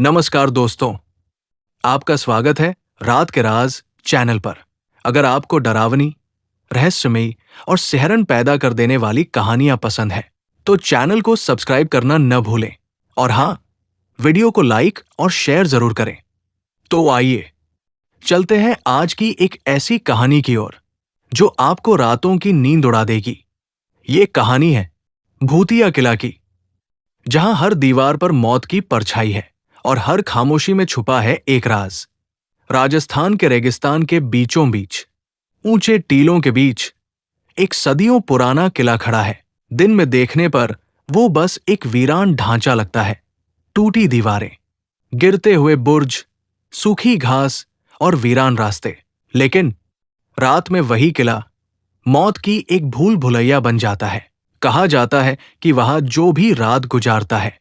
नमस्कार दोस्तों, आपका स्वागत है रात के राज चैनल पर। अगर आपको डरावनी, रहस्यमयी और सिहरन पैदा कर देने वाली कहानियां पसंद है, तो चैनल को सब्सक्राइब करना न भूलें और हाँ, वीडियो को लाइक और शेयर जरूर करें। तो आइए चलते हैं आज की एक ऐसी कहानी की ओर जो आपको रातों की नींद उड़ा देगी। ये कहानी है भूतिया किला की, जहां हर दीवार पर मौत की परछाई है और हर खामोशी में छुपा है एक राज। राजस्थान के रेगिस्तान के बीचों बीच, ऊंचे टीलों के बीच, एक सदियों पुराना किला खड़ा है। दिन में देखने पर वो बस एक वीरान ढांचा लगता है। टूटी दीवारें, गिरते हुए बुर्ज, सूखी घास और वीरान रास्ते। लेकिन रात में वही किला मौत की एक भूल भुलैया बन जाता है। कहा जाता है कि वहां जो भी रात गुजारता है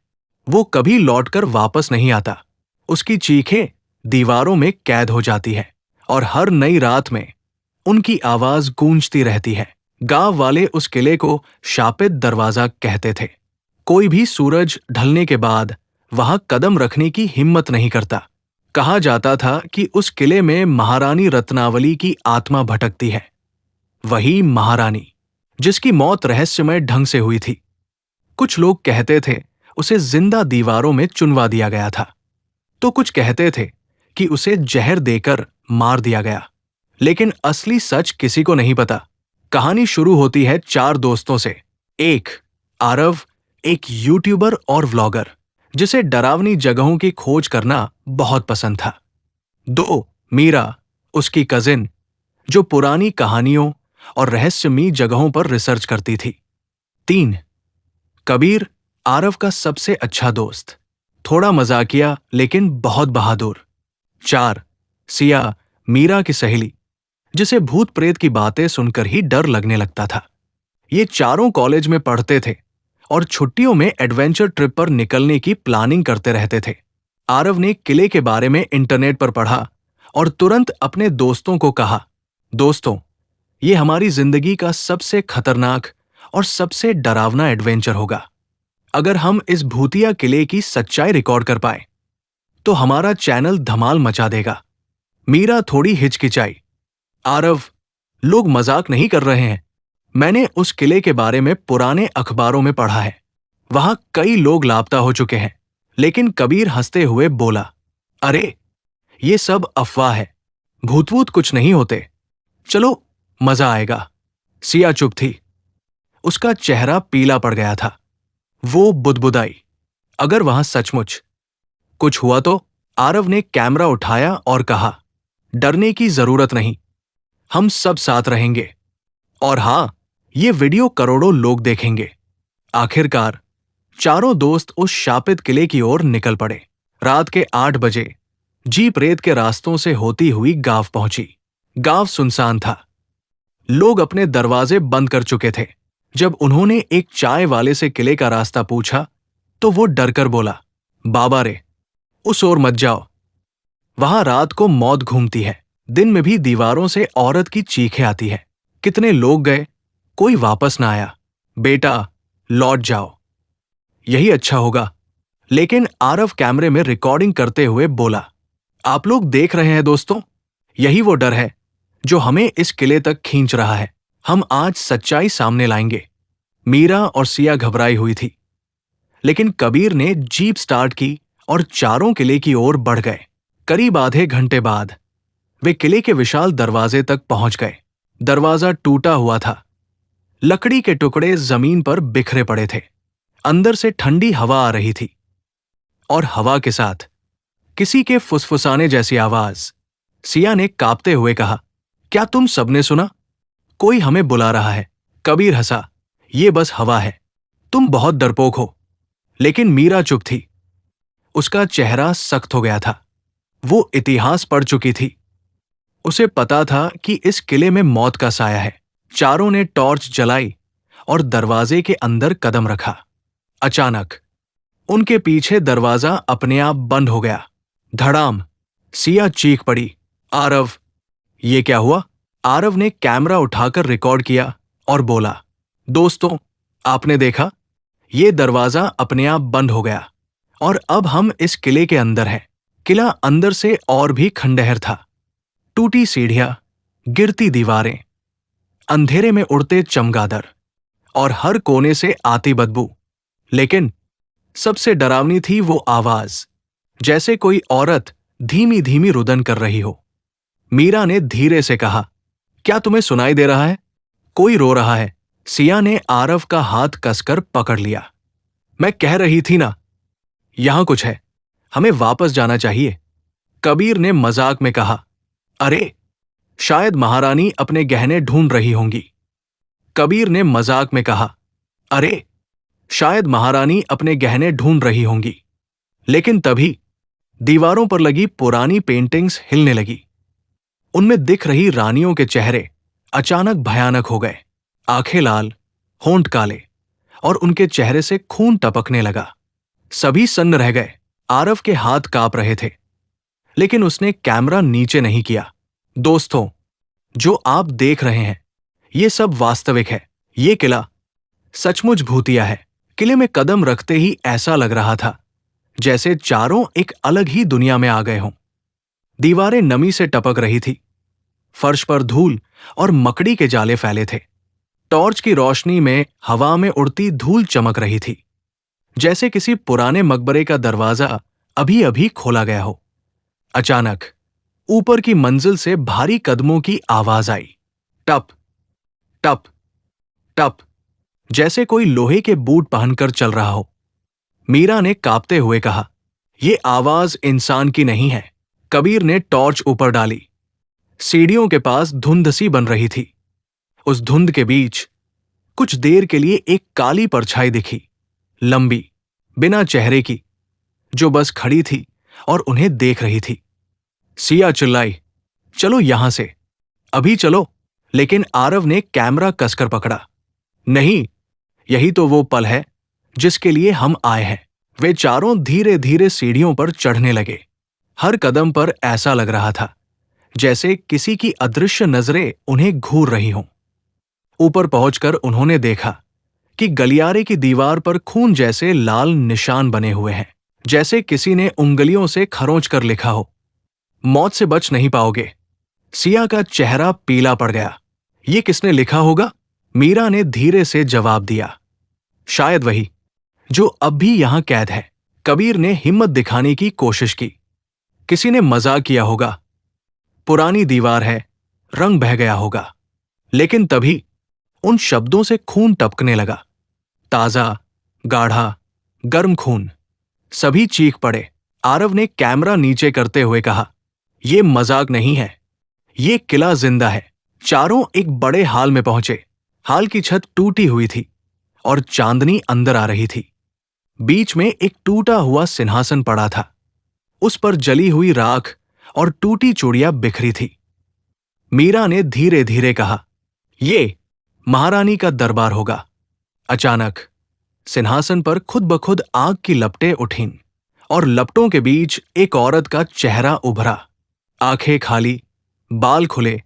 वो कभी लौटकर वापस नहीं आता। उसकी चीखें दीवारों में कैद हो जाती है और हर नई रात में उनकी आवाज गूंजती रहती है। गांव वाले उस किले को शापित दरवाजा कहते थे। कोई भी सूरज ढलने के बाद वहां कदम रखने की हिम्मत नहीं करता। कहा जाता था कि उस किले में महारानी रत्नावली की आत्मा भटकती है। वही महारानी जिसकी मौत रहस्यमय ढंग से हुई थी। कुछ लोग कहते थे उसे जिंदा दीवारों में चुनवा दिया गया था, तो कुछ कहते थे कि उसे जहर देकर मार दिया गया। लेकिन असली सच किसी को नहीं पता। कहानी शुरू होती है चार दोस्तों से। एक आरव, एक यूट्यूबर और व्लॉगर जिसे डरावनी जगहों की खोज करना बहुत पसंद था। दो मीरा, उसकी कजिन, जो पुरानी कहानियों और रहस्यमयी जगहों पर रिसर्च करती थी। तीन कबीर, आरव का सबसे अच्छा दोस्त, थोड़ा मजाकिया लेकिन बहुत बहादुर। चार सिया, मीरा की सहेली, जिसे भूत प्रेत की बातें सुनकर ही डर लगने लगता था। ये चारों कॉलेज में पढ़ते थे और छुट्टियों में एडवेंचर ट्रिप पर निकलने की प्लानिंग करते रहते थे। आरव ने किले के बारे में इंटरनेट पर पढ़ा और तुरंत अपने दोस्तों को कहा, दोस्तों, ये हमारी जिंदगी का सबसे खतरनाक और सबसे डरावना एडवेंचर होगा। अगर हम इस भूतिया किले की सच्चाई रिकॉर्ड कर पाए तो हमारा चैनल धमाल मचा देगा। मीरा थोड़ी हिचकिचाई, आरव, लोग मजाक नहीं कर रहे हैं। मैंने उस किले के बारे में पुराने अखबारों में पढ़ा है। वहां कई लोग लापता हो चुके हैं। लेकिन कबीर हंसते हुए बोला, अरे, ये सब अफवाह है, भूत-वूत कुछ नहीं होते। चलो, मजा आएगा। सिया चुप थी। उसका चेहरा पीला पड़ गया था। वो बुदबुदाई, अगर वहां सचमुच कुछ हुआ तो? आरव ने कैमरा उठाया और कहा, डरने की जरूरत नहीं, हम सब साथ रहेंगे। और हां, ये वीडियो करोड़ों लोग देखेंगे। आखिरकार चारों दोस्त उस शापित किले की ओर निकल पड़े। रात के 8 बजे जीप रेत के रास्तों से होती हुई गांव पहुंची। गांव सुनसान था। लोग अपने दरवाजे बंद कर चुके थे। जब उन्होंने एक चाय वाले से किले का रास्ता पूछा तो वो डरकर बोला, बाबा रे, उस ओर मत जाओ, वहां रात को मौत घूमती है। दिन में भी दीवारों से औरत की चीखें आती है। कितने लोग गए, कोई वापस ना आया। बेटा, लौट जाओ, यही अच्छा होगा। लेकिन आरव कैमरे में रिकॉर्डिंग करते हुए बोला, आप लोग देख रहे हैं दोस्तों, यही वो डर है जो हमें इस किले तक खींच रहा है। हम आज सच्चाई सामने लाएंगे। मीरा और सिया घबराई हुई थी, लेकिन कबीर ने जीप स्टार्ट की और चारों किले की ओर बढ़ गए। करीब आधे घंटे बाद वे किले के विशाल दरवाजे तक पहुंच गए। दरवाजा टूटा हुआ था। लकड़ी के टुकड़े जमीन पर बिखरे पड़े थे। अंदर से ठंडी हवा आ रही थी और हवा के साथ किसी के फुसफुसाने जैसी आवाज। सिया ने कांपते हुए कहा, क्या तुम सबने सुना? कोई हमें बुला रहा है। कबीर हंसा, ये बस हवा है, तुम बहुत डरपोक हो। लेकिन मीरा चुप थी। उसका चेहरा सख्त हो गया था। वो इतिहास पढ़ चुकी थी। उसे पता था कि इस किले में मौत का साया है। चारों ने टॉर्च जलाई और दरवाजे के अंदर कदम रखा। अचानक उनके पीछे दरवाजा अपने आप बंद हो गया। धड़ाम। सिया चीख पड़ी, आरव, ये क्या हुआ? आरव ने कैमरा उठाकर रिकॉर्ड किया और बोला, दोस्तों, आपने देखा, ये दरवाजा अपने आप बंद हो गया और अब हम इस किले के अंदर हैं। किला अंदर से और भी खंडहर था। टूटी सीढ़ियां, गिरती दीवारें, अंधेरे में उड़ते चमगादड़ और हर कोने से आती बदबू। लेकिन सबसे डरावनी थी वो आवाज, जैसे कोई औरत धीमी धीमी रुदन कर रही हो। मीरा ने धीरे से कहा, क्या तुम्हें सुनाई दे रहा है? कोई रो रहा है। सिया ने आरव का हाथ कसकर पकड़ लिया। मैं कह रही थी ना, यहां कुछ है, हमें वापस जाना चाहिए। कबीर ने मजाक में कहा, अरे शायद महारानी अपने गहने ढूंढ रही होंगी। कबीर ने मजाक में कहा, अरे शायद महारानी अपने गहने ढूंढ रही होंगी। लेकिन तभी दीवारों पर लगी पुरानी पेंटिंग्स हिलने लगी। उनमें दिख रही रानियों के चेहरे अचानक भयानक हो गए। आंखें लाल, होंठ काले, और उनके चेहरे से खून टपकने लगा। सभी सन्न रह गए। आरव के हाथ कांप रहे थे, लेकिन उसने कैमरा नीचे नहीं किया। दोस्तों, जो आप देख रहे हैं, ये सब वास्तविक है। ये किला सचमुच भूतिया है। किले में कदम रखते ही ऐसा लग रहा था जैसे चारों एक अलग ही दुनिया में आ गए हों। दीवारें नमी से टपक रही थी। फर्श पर धूल और मकड़ी के जाले फैले थे। टॉर्च की रोशनी में हवा में उड़ती धूल चमक रही थी, जैसे किसी पुराने मकबरे का दरवाजा अभी अभी खोला गया हो। अचानक ऊपर की मंजिल से भारी कदमों की आवाज आई। टप टप टप, जैसे कोई लोहे के बूट पहनकर चल रहा हो। मीरा ने कांपते हुए कहा, यह आवाज इंसान की नहीं है। कबीर ने टॉर्च ऊपर डाली। सीढ़ियों के पास धुंध सी बन रही थी। उस धुंध के बीच कुछ देर के लिए एक काली परछाई दिखी, लंबी, बिना चेहरे की, जो बस खड़ी थी और उन्हें देख रही थी। सिया चिल्लाई, चलो यहां से, अभी चलो। लेकिन आरव ने कैमरा कसकर पकड़ा। नहीं, यही तो वो पल है जिसके लिए हम आए हैं। वे चारों धीरे धीरे सीढ़ियों पर चढ़ने लगे। हर कदम पर ऐसा लग रहा था जैसे किसी की अदृश्य नजरें उन्हें घूर रही हों। ऊपर पहुंचकर उन्होंने देखा कि गलियारे की दीवार पर खून जैसे लाल निशान बने हुए हैं, जैसे किसी ने उंगलियों से खरोंच कर लिखा हो, मौत से बच नहीं पाओगे। सिया का चेहरा पीला पड़ गया। ये किसने लिखा होगा? मीरा ने धीरे से जवाब दिया, शायद वही जो अब भी यहां कैद है। कबीर ने हिम्मत दिखाने की कोशिश की, किसी ने मजाक किया होगा, पुरानी दीवार है, रंग बह गया होगा। लेकिन तभी उन शब्दों से खून टपकने लगा, ताजा, गाढ़ा, गर्म खून। सभी चीख पड़े। आरव ने कैमरा नीचे करते हुए कहा, यह मजाक नहीं है, ये किला जिंदा है। चारों एक बड़े हाल में पहुंचे। हाल की छत टूटी हुई थी और चांदनी अंदर आ रही थी। बीच में एक टूटा हुआ सिंहासन पड़ा था। उस पर जली हुई राख और टूटी चूड़ियां बिखरी थी। मीरा ने धीरे धीरे कहा, ये महारानी का दरबार होगा। अचानक सिंहासन पर खुद ब खुद आग की लपटें उठीं और लपटों के बीच एक औरत का चेहरा उभरा। आंखें खाली, बाल खुले,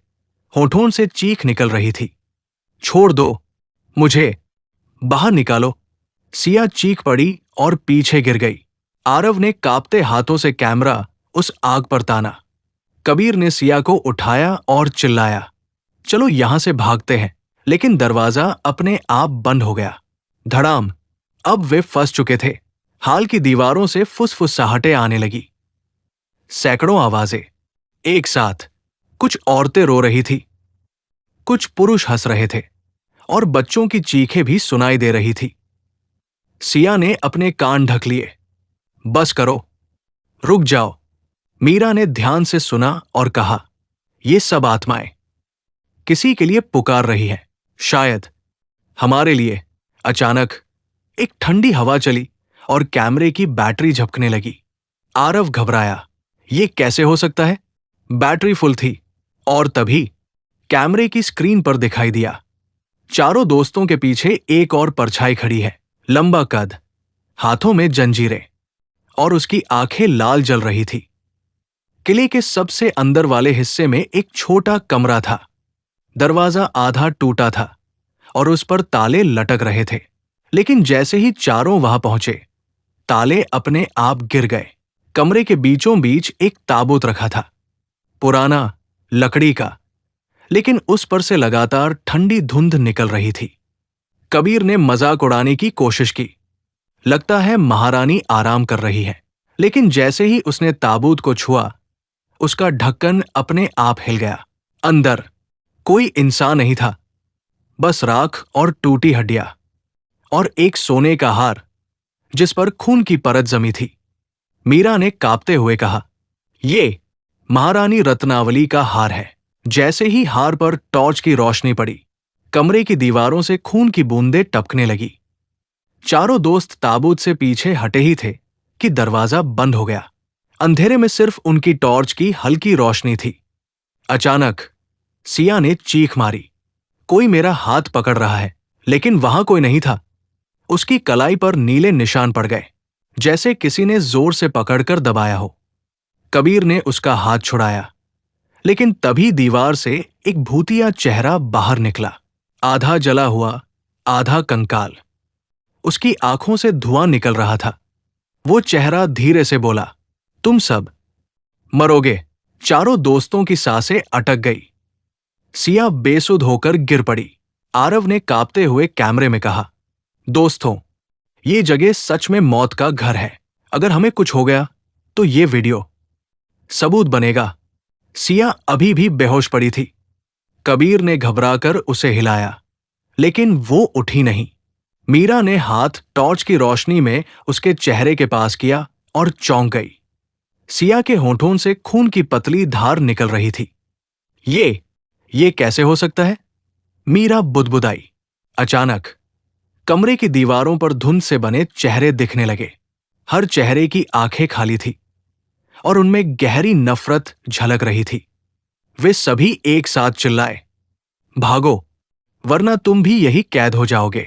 होठों से चीख निकल रही थी। छोड़ दो मुझे, बाहर निकालो। सिया चीख पड़ी और पीछे गिर गई। आरव ने कांपते हाथों से कैमरा उस आग पर ताना। कबीर ने सिया को उठाया और चिल्लाया, चलो यहां से भागते हैं। लेकिन दरवाजा अपने आप बंद हो गया। धड़ाम। अब वे फंस चुके थे। हाल की दीवारों से फुसफुसाहटें आने लगी। सैकड़ों आवाजें एक साथ। कुछ औरतें रो रही थी, कुछ पुरुष हंस रहे थे और बच्चों की चीखें भी सुनाई दे रही थी। सिया ने अपने कान ढक लिए। बस करो, रुक जाओ। मीरा ने ध्यान से सुना और कहा, ये सब आत्माएं किसी के लिए पुकार रही हैं, शायद हमारे लिए। अचानक एक ठंडी हवा चली और कैमरे की बैटरी झपकने लगी। आरव घबराया, ये कैसे हो सकता है? बैटरी फुल थी और तभी कैमरे की स्क्रीन पर दिखाई दिया, चारों दोस्तों के पीछे एक और परछाई खड़ी है। लंबा कद, हाथों में जंजीरें, और उसकी आंखें लाल जल रही थी। किले के सबसे अंदर वाले हिस्से में एक छोटा कमरा था। दरवाजा आधा टूटा था और उस पर ताले लटक रहे थे। लेकिन जैसे ही चारों वहां पहुंचे, ताले अपने आप गिर गए। कमरे के बीचों बीच एक ताबूत रखा था, पुराना, लकड़ी का, लेकिन उस पर से लगातार ठंडी धुंध निकल रही थी। कबीर ने मजाक उड़ाने की कोशिश की, लगता है महारानी आराम कर रही है। लेकिन जैसे ही उसने ताबूत को छुआ, उसका ढक्कन अपने आप हिल गया। अंदर कोई इंसान नहीं था, बस राख और टूटी हड्डियां और एक सोने का हार जिस पर खून की परत जमी थी। मीरा ने कांपते हुए कहा, ये महारानी रत्नावली का हार है। जैसे ही हार पर टॉर्च की रोशनी पड़ी, कमरे की दीवारों से खून की बूंदें टपकने लगी। चारों दोस्त ताबूत से पीछे हटे ही थे कि दरवाजा बंद हो गया। अंधेरे में सिर्फ उनकी टॉर्च की हल्की रोशनी थी। अचानक सिया ने चीख मारी, कोई मेरा हाथ पकड़ रहा है। लेकिन वहां कोई नहीं था। उसकी कलाई पर नीले निशान पड़ गए, जैसे किसी ने जोर से पकड़कर दबाया हो। कबीर ने उसका हाथ छुड़ाया, लेकिन तभी दीवार से एक भूतिया चेहरा बाहर निकला, आधा जला हुआ, आधा कंकाल। उसकी आंखों से धुआं निकल रहा था। वो चेहरा धीरे से बोला, तुम सब मरोगे। चारों दोस्तों की सांसें अटक गई। सिया बेसुध होकर गिर पड़ी। आरव ने कांपते हुए कैमरे में कहा, दोस्तों, ये जगह सच में मौत का घर है। अगर हमें कुछ हो गया तो ये वीडियो सबूत बनेगा। सिया अभी भी बेहोश पड़ी थी। कबीर ने घबराकर उसे हिलाया, लेकिन वो उठी नहीं। मीरा ने हाथ टॉर्च की रोशनी में उसके चेहरे के पास किया और चौंक गई। सिया के होंठों से खून की पतली धार निकल रही थी। ये कैसे हो सकता है? मीरा बुदबुदाई। अचानक कमरे की दीवारों पर धुंध से बने चेहरे दिखने लगे। हर चेहरे की आंखें खाली थी और उनमें गहरी नफरत झलक रही थी। वे सभी एक साथ चिल्लाए, भागो, वरना तुम भी यही कैद हो जाओगे।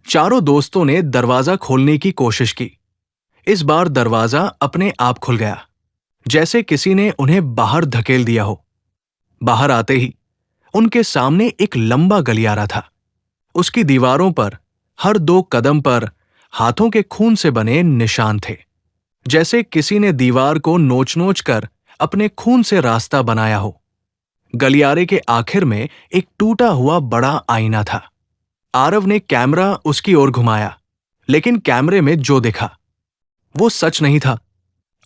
चारों दोस्तों ने दरवाजा खोलने की कोशिश की। इस बार दरवाजा अपने आप खुल गया, जैसे किसी ने उन्हें बाहर धकेल दिया हो। बाहर आते ही उनके सामने एक लंबा गलियारा था। उसकी दीवारों पर हर 2 कदम पर हाथों के खून से बने निशान थे, जैसे किसी ने दीवार को नोच-नोच कर अपने खून से रास्ता बनाया हो। गलियारे के आखिर में एक टूटा हुआ बड़ा आईना था। आरव ने कैमरा उसकी ओर घुमाया, लेकिन कैमरे में जो दिखा वो सच नहीं था।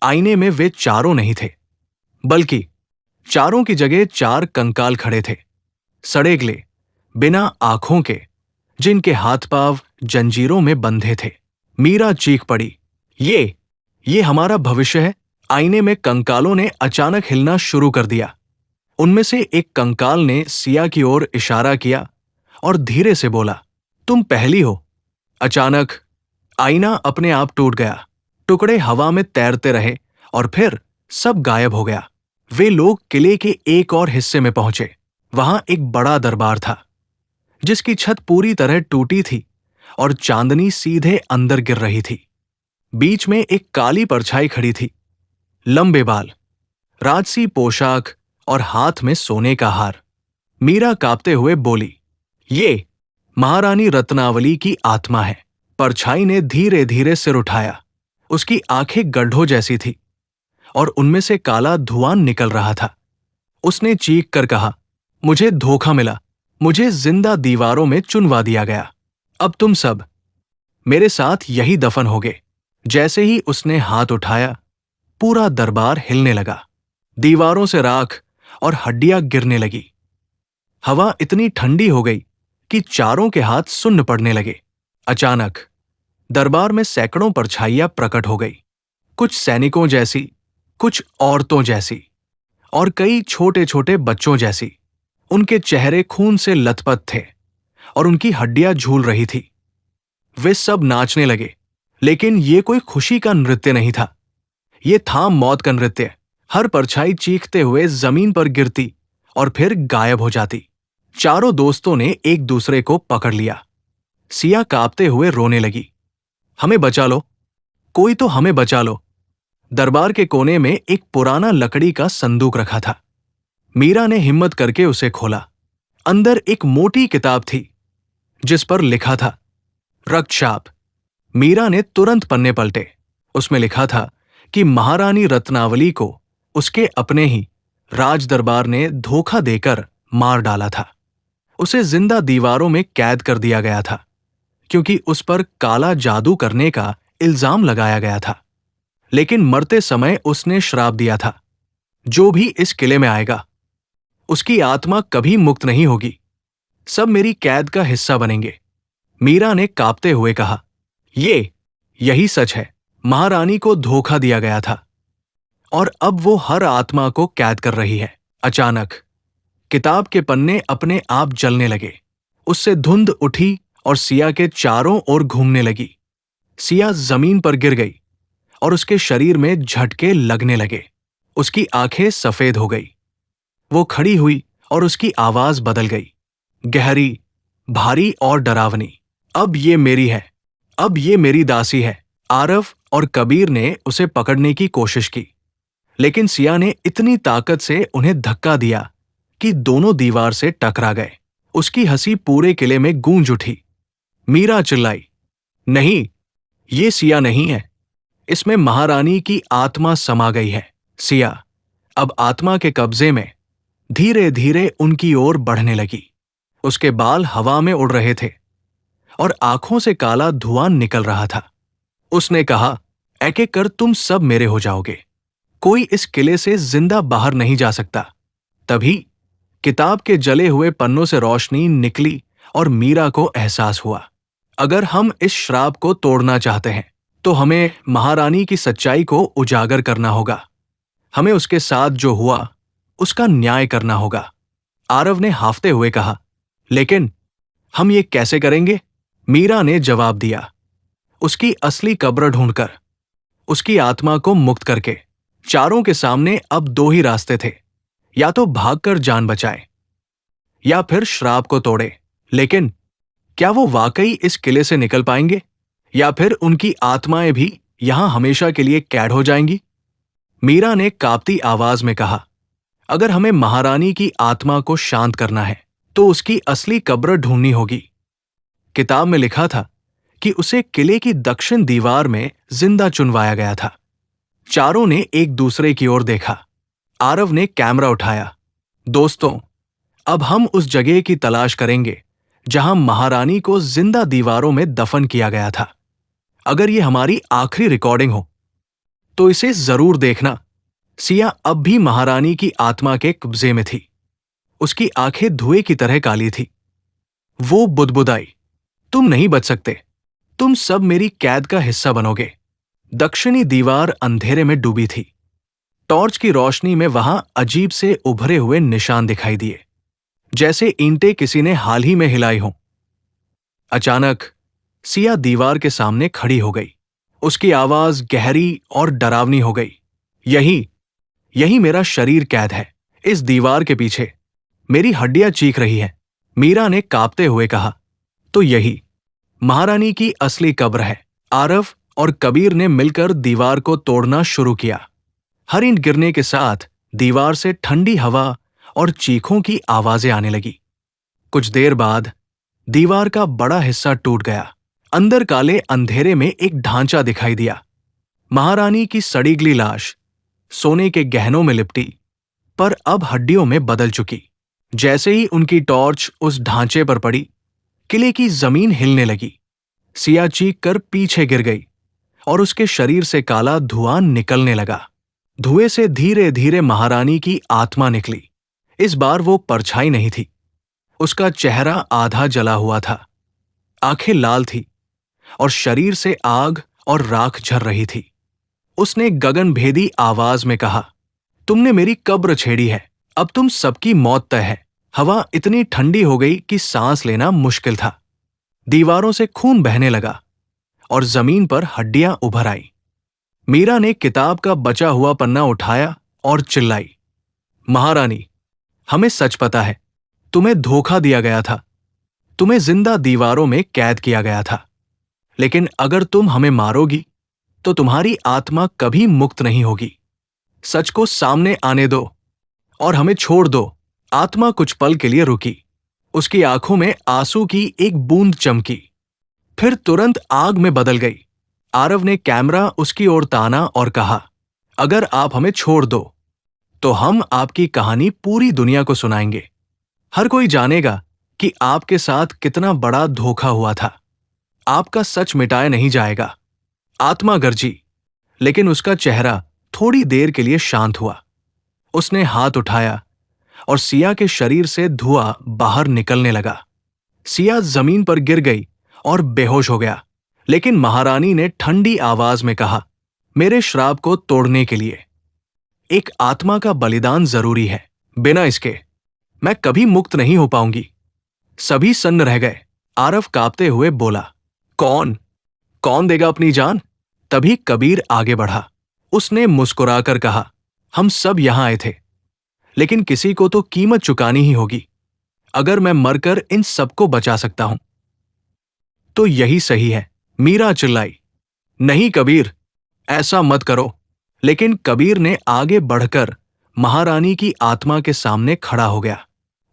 आईने में वे चारों नहीं थे, बल्कि चारों की जगह 4 कंकाल खड़े थे, सड़ेगले, बिना आंखों के, जिनके हाथ पांव जंजीरों में बंधे थे। मीरा चीख पड़ी, ये हमारा भविष्य है। आईने में कंकालों ने अचानक हिलना शुरू कर दिया। उनमें से एक कंकाल ने सिया की ओर इशारा किया और धीरे से बोला, तुम पहली हो। अचानक आईना अपने आप टूट गया। टुकड़े हवा में तैरते रहे और फिर सब गायब हो गया। वे लोग किले के एक और हिस्से में पहुंचे। वहां एक बड़ा दरबार था, जिसकी छत पूरी तरह टूटी थी और चांदनी सीधे अंदर गिर रही थी। बीच में एक काली परछाई खड़ी थी, लंबे बाल, राजसी पोशाक और हाथ में सोने का हार। मीरा कांपते हुए बोली, ये महारानी रत्नावली की आत्मा है। परछाई ने धीरे धीरे सिर उठाया। उसकी आंखें गड्ढों जैसी थी और उनमें से काला धुआं निकल रहा था। उसने चीख कर कहा, मुझे धोखा मिला, मुझे जिंदा दीवारों में चुनवा दिया गया। अब तुम सब मेरे साथ यही दफन होगे। जैसे ही उसने हाथ उठाया, पूरा दरबार हिलने लगा। दीवारों से राख और हड्डियां गिरने लगी। हवा इतनी ठंडी हो गई कि चारों के हाथ सुन्न पड़ने लगे। अचानक दरबार में सैकड़ों परछाइयां प्रकट हो गई, कुछ सैनिकों जैसी, कुछ औरतों जैसी और कई छोटे छोटे बच्चों जैसी। उनके चेहरे खून से लथपथ थे और उनकी हड्डियां झूल रही थी। वे सब नाचने लगे, लेकिन ये कोई खुशी का नृत्य नहीं था, ये था मौत का नृत्य। हर परछाई चीखते हुए जमीन पर गिरती और फिर गायब हो जाती। चारों दोस्तों ने एक दूसरे को पकड़ लिया। सिया कांपते हुए रोने लगी, हमें बचा लो, कोई तो हमें बचा लो। दरबार के कोने में एक पुराना लकड़ी का संदूक रखा था। मीरा ने हिम्मत करके उसे खोला। अंदर एक मोटी किताब थी, जिस पर लिखा था, रक्तशाप। मीरा ने तुरंत पन्ने पलटे। उसमें लिखा था कि महारानी रत्नावली को उसके अपने ही राज दरबार ने धोखा देकर मार डाला था। उसे जिंदा दीवारों में कैद कर दिया गया था क्योंकि उस पर काला जादू करने का इल्जाम लगाया गया था। लेकिन मरते समय उसने श्राप दिया था, जो भी इस किले में आएगा उसकी आत्मा कभी मुक्त नहीं होगी, सब मेरी कैद का हिस्सा बनेंगे। मीरा ने कांपते हुए कहा, यही सच है, महारानी को धोखा दिया गया था और अब वो हर आत्मा को कैद कर रही है। अचानक किताब के पन्ने अपने आप जलने लगे। उससे धुंध उठी और सिया के चारों ओर घूमने लगी। सिया जमीन पर गिर गई और उसके शरीर में झटके लगने लगे। उसकी आंखें सफेद हो गई। वो खड़ी हुई और उसकी आवाज बदल गई, गहरी, भारी और डरावनी। अब ये मेरी है, अब ये मेरी दासी है। आरव और कबीर ने उसे पकड़ने की कोशिश की, लेकिन सिया ने इतनी ताकत से उन्हें धक्का दिया कि दोनों दीवार से टकरा गए। उसकी हंसी पूरे किले में गूंज उठी। मीरा चिल्लाई, नहीं, ये सिया नहीं है, इसमें महारानी की आत्मा समा गई है। सिया अब आत्मा के कब्जे में धीरे धीरे उनकी ओर बढ़ने लगी। उसके बाल हवा में उड़ रहे थे और आंखों से काला धुआं निकल रहा था। उसने कहा, एक एक कर तुम सब मेरे हो जाओगे, कोई इस किले से जिंदा बाहर नहीं जा सकता। तभी किताब के जले हुए पन्नों से रोशनी निकली और मीरा को एहसास हुआ, अगर हम इस श्राप को तोड़ना चाहते हैं तो हमें महारानी की सच्चाई को उजागर करना होगा। हमें उसके साथ जो हुआ उसका न्याय करना होगा। आरव ने हाफते हुए कहा, लेकिन हम ये कैसे करेंगे? मीरा ने जवाब दिया, उसकी असली कब्र ढूंढकर, उसकी आत्मा को मुक्त करके। चारों के सामने अब दो ही रास्ते थे, या तो भागकर जान बचाए या फिर श्राप को तोड़े। लेकिन क्या वो वाकई इस किले से निकल पाएंगे, या फिर उनकी आत्माएं भी यहां हमेशा के लिए कैद हो जाएंगी? मीरा ने कांपती आवाज में कहा, अगर हमें महारानी की आत्मा को शांत करना है तो उसकी असली कब्र ढूंढनी होगी। किताब में लिखा था कि उसे किले की दक्षिण दीवार में जिंदा चुनवाया गया था। चारों ने एक दूसरे की ओर देखा। आरव ने कैमरा उठाया। दोस्तों, अब हम उस जगह की तलाश करेंगे जहां महारानी को जिंदा दीवारों में दफन किया गया था। अगर ये हमारी आखिरी रिकॉर्डिंग हो तो इसे जरूर देखना। सिया अब भी महारानी की आत्मा के कब्जे में थी। उसकी आंखें धुएं की तरह काली थी। वो बुदबुदाई, तुम नहीं बच सकते, तुम सब मेरी कैद का हिस्सा बनोगे। दक्षिणी दीवार अंधेरे में डूबी थी। टॉर्च की रोशनी में वहां अजीब से उभरे हुए निशान दिखाई दिए, जैसे ईंटें किसी ने हाल ही में हिलाई हों। अचानक सिया दीवार के सामने खड़ी हो गई। उसकी आवाज गहरी और डरावनी हो गई। यही मेरा शरीर कैद है, इस दीवार के पीछे मेरी हड्डियां चीख रही हैं। मीरा ने कांपते हुए कहा, तो यही महारानी की असली कब्र है। आरव और कबीर ने मिलकर दीवार को तोड़ना शुरू किया। हर ईंट गिरने के साथ दीवार से ठंडी हवा और चीखों की आवाजें आने लगी। कुछ देर बाद दीवार का बड़ा हिस्सा टूट गया। अंदर काले अंधेरे में एक ढांचा दिखाई दिया। महारानी की सड़ी गली लाश सोने के गहनों में लिपटी, पर अब हड्डियों में बदल चुकी। जैसे ही उनकी टॉर्च उस ढांचे पर पड़ी, किले की जमीन हिलने लगी। सिया चीख कर पीछे गिर गई और उसके शरीर से काला धुआं निकलने लगा। धुएं से धीरे धीरे महारानी की आत्मा निकली। इस बार वो परछाई नहीं थी। उसका चेहरा आधा जला हुआ था, आंखें लाल थी और शरीर से आग और राख झर रही थी। उसने गगनभेदी आवाज में कहा, तुमने मेरी कब्र छेड़ी है, अब तुम सबकी मौत तय है। हवा इतनी ठंडी हो गई कि सांस लेना मुश्किल था। दीवारों से खून बहने लगा और जमीन पर हड्डियां उभर आई। मीरा ने किताब का बचा हुआ पन्ना उठाया और चिल्लाई, महारानी, हमें सच पता है, तुम्हें धोखा दिया गया था, तुम्हें जिंदा दीवारों में कैद किया गया था। लेकिन अगर तुम हमें मारोगी तो तुम्हारी आत्मा कभी मुक्त नहीं होगी। सच को सामने आने दो और हमें छोड़ दो। आत्मा कुछ पल के लिए रुकी। उसकी आंखों में आंसू की एक बूंद चमकी, फिर तुरंत आग में बदल गई। आरव ने कैमरा उसकी ओर ताना और कहा, अगर आप हमें छोड़ दो तो हम आपकी कहानी पूरी दुनिया को सुनाएंगे। हर कोई जानेगा कि आपके साथ कितना बड़ा धोखा हुआ था। आपका सच मिटाया नहीं जाएगा। आत्मा गरजी, लेकिन उसका चेहरा थोड़ी देर के लिए शांत हुआ। उसने हाथ उठाया और सिया के शरीर से धुआं बाहर निकलने लगा। सिया जमीन पर गिर गई और बेहोश हो गया। लेकिन महारानी ने ठंडी आवाज में कहा, मेरे श्राप को तोड़ने के लिए एक आत्मा का बलिदान जरूरी है। बिना इसके मैं कभी मुक्त नहीं हो पाऊंगी। सभी सन्न रह गए। आरव कांपते हुए बोला, कौन कौन देगा अपनी जान? तभी कबीर आगे बढ़ा। उसने मुस्कुराकर कहा, हम सब यहां आए थे, लेकिन किसी को तो कीमत चुकानी ही होगी। अगर मैं मरकर इन सबको बचा सकता हूं तो यही सही है। मीरा चिल्लाई, नहीं कबीर, ऐसा मत करो। लेकिन कबीर ने आगे बढ़कर महारानी की आत्मा के सामने खड़ा हो गया।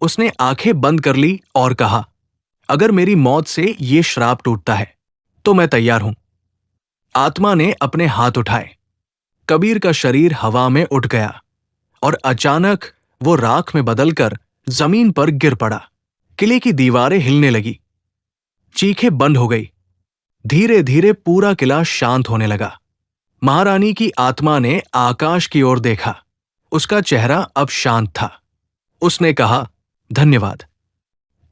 उसने आंखें बंद कर ली और कहा, अगर मेरी मौत से ये श्राप टूटता है तो मैं तैयार हूं। आत्मा ने अपने हाथ उठाए। कबीर का शरीर हवा में उठ गया और अचानक वो राख में बदलकर जमीन पर गिर पड़ा। किले की दीवारें हिलने लगी। चीखें बंद हो गई। धीरे धीरे पूरा किला शांत होने लगा। महारानी की आत्मा ने आकाश की ओर देखा। उसका चेहरा अब शांत था। उसने कहा, धन्यवाद,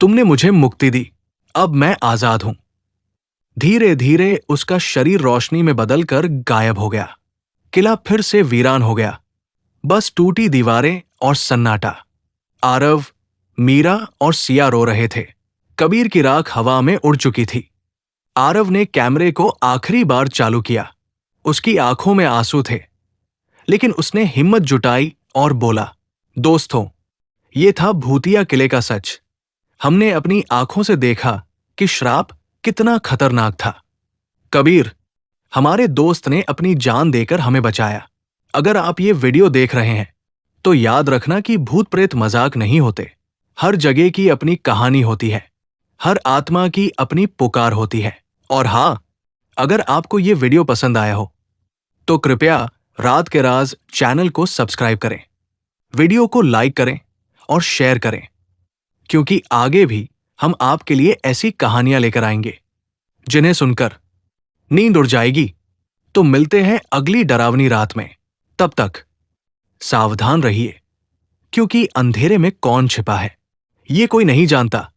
तुमने मुझे मुक्ति दी। अब मैं आजाद हूं। धीरे धीरे उसका शरीर रोशनी में बदलकर गायब हो गया। किला फिर से वीरान हो गया। बस टूटी दीवारें और सन्नाटा। आरव, मीरा और सिया रो रहे थे। कबीर की राख हवा में उड़ चुकी थी। आरव ने कैमरे को आखिरी बार चालू किया। उसकी आंखों में आंसू थे, लेकिन उसने हिम्मत जुटाई और बोला, दोस्तों, ये था भूतिया किले का सच। हमने अपनी आंखों से देखा कि श्राप कितना खतरनाक था। कबीर, हमारे दोस्त ने अपनी जान देकर हमें बचाया। अगर आप ये वीडियो देख रहे हैं तो याद रखना कि भूत प्रेत मजाक नहीं होते। हर जगह की अपनी कहानी होती है। हर आत्मा की अपनी पुकार होती है। और हां, अगर आपको ये वीडियो पसंद आया हो तो कृपया रात के राज चैनल को सब्सक्राइब करें, वीडियो को लाइक करें और शेयर करें, क्योंकि आगे भी हम आपके लिए ऐसी कहानियां लेकर आएंगे जिन्हें सुनकर नींद उड़ जाएगी। तो मिलते हैं अगली डरावनी रात में। तब तक सावधान रहिए, क्योंकि अंधेरे में कौन छिपा है ये कोई नहीं जानता।